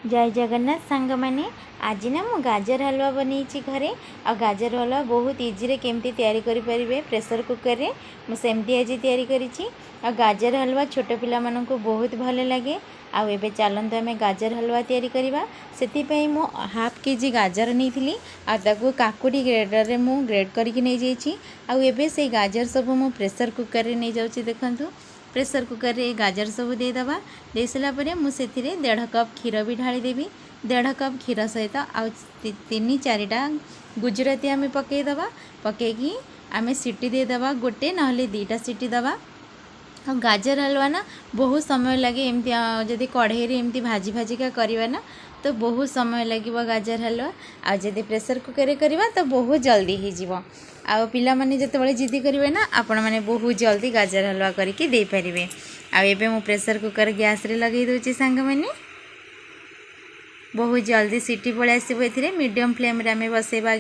जय जगन्नाथ सांग मैंने आज ना मु गाजर हलवा बनई घरे आ गाजर हलवा बहुत इजी केमती तैयारी करें प्रेशर कुकर रे मुझे आज तैयारी करी आ गाजर हलवा छोट पिला मानक बहुत भल लगे। आबे चलते आम गाजर हलवा तैयारी करवा से मु हाफ केजी गाजर नहीं आकु काकुड़ी ग्रेडर रे मु ग्रेड करके नहीं जाइए। आबे से गाजर सब मु प्रेशर कुकर रे नहीं जाऊँ देखु प्रेशर कुकर रे गाजर सब देदेबा दे सारापर मुझे 1.5 कप क्षीर भी ढालीदेवी 1.5 कप क्षीर सहित आ 3-4टा गुजराती आम पकईदबा पकईकी आम सीटी देदेबा गोटे ना 2टा सीटी दबा। और गाजर हलवा ना बहुत समय लगे एमती जदि कढ़ई रे एमती भाजी भाजिका करवा ना तो बहुत समय लगे गाजर हलवा। आ जदि प्रेशर कुकर रे करवा तो बहुत जल्दी हो आउ पिला माने जतबेले जिद्दी करेंगे ना आपण मैंने बहुत जल्दी गाजर हलवा करके दे पारिबे। आ एबे मु प्रेशर कुकर गैस रे लगे दोची सांग मैंने बहुत जल्दी सीटी पड़े आसो ए मीडियम फ्लेम रे आम बसेबा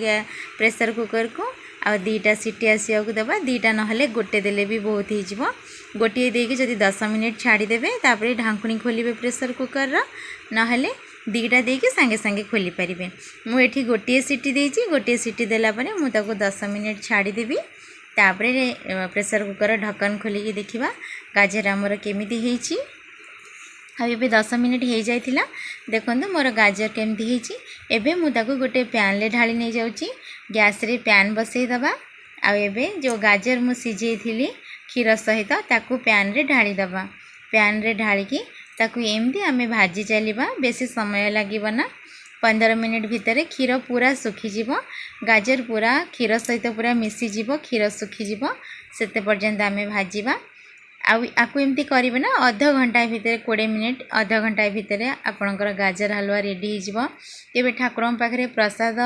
प्रेशर कुकर को आ 2टा सीटी आसिया को देबा 2टा नहले गोटे देले भी बहुत हो गोटे देके जदि 10 मिनिट छाड़ीदेवे तापर ढांकुणी खोलिबे प्रेशर कुकर रा नहले 2टा देके सांगे सांगे खोली पारिबे। मुझे गोटे सीटी देची गोटे सीटी देला परे मु ताको 10 मिनिट छाड़ीदेवी तापर प्रेशर कुकर ढक्कन खोलिकी देखिबा गाजर आमर केमिति हेची। आबे 10 मिनिट हो जाइतिला देखंतु मोर गाजर केमिति हेची। एबे मु ताको गोटे पैन ले ढाली नहीं जाउची गैस रे पैन बसई दबा आ एबे जो गाजर मु सिझे थिली क्षीर सहित ताकू पैन रे ढाली दबा पैन रे ढालिकी ताकू एमती आमे भाजी चलिबा बेसी समय लागिबा ना 15 मिनिट भितर क्षीर पूरा सुखीजिब गाजर पूरा क्षीर सहित पूरा मिसीजिब क्षीर सुखीजिब सेते पर्यंत आमे भाजीबा। आकु एमती करिबे ना आधा घंटा भितर 20 मिनिट आधा घंटा भितर आपणकर गाजर हलवा रेडी हो तेबे ठाकुर पाखे प्रसाद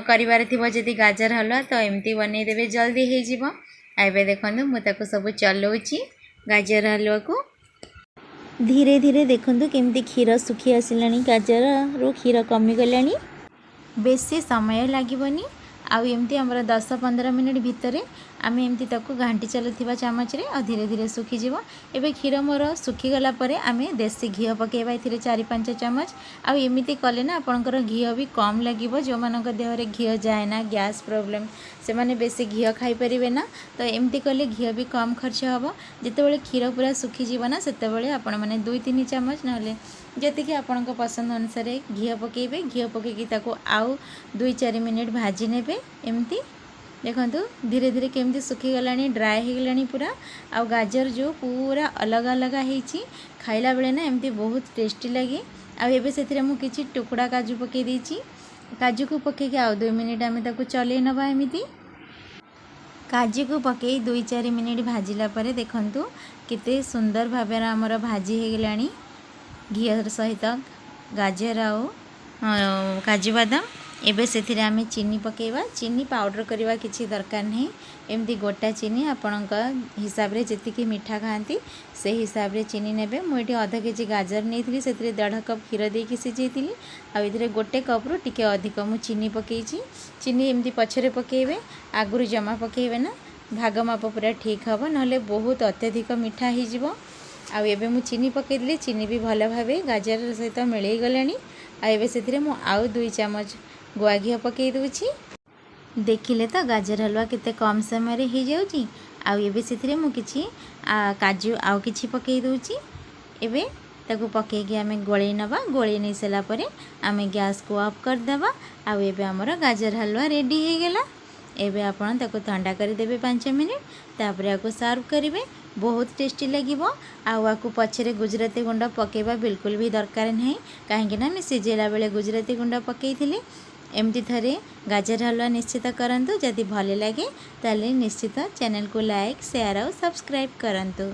करिवार थिबो जदि गाजर हलवा तो एमती बनै देबे जल्दी हो जिवो। आबे देखंतु मु ताको सब चलौची गाजर हलवा को धीरे धीरे देखंतु केमती क्षीर सुखी आसिलानी गाजर रो क्षीर कमी गलानी बेसी समय लागबनी। आउ एमती हमर 10-15 मिनिट भितर आम एमती ताको घांटी चलुवा चामच रे और धीरे धीरे सुखीजिव। एबे क्षीर मोर सुखीगला परे आम देसी घी पकेबा ए 4-5 चामच। आउ एमती कले ना आपणकर घी भी कम लगे जो मान देहरे घी जाए ना गैस प्रॉब्लम से माने बेसी घी खाई परिबे ना तो एमती कले घी भी कम खर्च हम जितेबाला क्षीर पूरा सुखीजिव ना सेतेबाला आपण माने 2-3 चामच ना जतिकि आपण पसंद अनुसार घी पकेबे घी पकेकी ताको आउ 2-4 मिनिट भाजी नेबे एमती देखंतु धीरे धीरे केमती सुखी गलानी ड्राए हो गलानी पूरा। आ गाजर जो पूरा अलग अलग होईची खाइला बेले ना एमती बहुत टेस्टी लगे। आ एबे सेथिरे मु किछि टुकड़ा काजू पके देछि काजू को पकेकी आउ 2 मिनिट आमे ताको चले नबा एमिति काजू को पके 2-4 मिनिट भाजिला परे देखंतु केते सुंदर भाबेरा हमर भाजी हो गलानी घी सहित गाजर आउ काजू बादाम। एबे सेथिरे आमे चीनी पकेबा चीनी पाउडर करवा किछि दरकार नहीं एमती गोटा चीनी आपणक हिसाब रे जेतिकी मीठा खाती से हिसाब रे चीनी नेबे। मुझे आधा केजी गाजर नहीं से 1.5 कप क्षीर देकी सिझेइली आ इधरे गोटे कप रु टिके अधिक मु चीनी पकेइछि। चीनी एमती पछरे पकेबे आगुरु जमा पकेबे ना भाग माप पूरा ठीक हम नहले बहुत अत्यधिक मीठा हो जिवो। आ एबे मु चीनी पकेइली चीनी भी भल भाबे गाजर सहित मिलई गलानी। आ एबे सेथिरे मु आउ 2 चामच गुआ घी पकई दूची देखिले तो गाजर हलवा केते कम समय रे हो जाउची। आ एबे सेथिरे मु किछि काजू आउ किछि पकई दूची एबे ताकू पकईकी आमे गोळेई नबा गोळेई नै सला परे आमे गैस को ऑफ कर देबा। आ एबे हमर गाजर हलवा रेडी हो गेला। एबे आपण ताकू ठंडा कर देबे 5 मिनिट तापर आको सर्व करिवे बहुत टेस्टी लगिवो। आकु पछरे गुजराती गुंड पकेबा बिल्कुल भी दरकार नहीं कहीं ना मैं सिझेला बेले गुजराती गुंड पकईथिली। एमती थरे गाजर हलवा निश्चित करंतु जदि भले लगे ताले निश्चित चैनल को लाइक शेयर और सब्सक्राइब करंतु।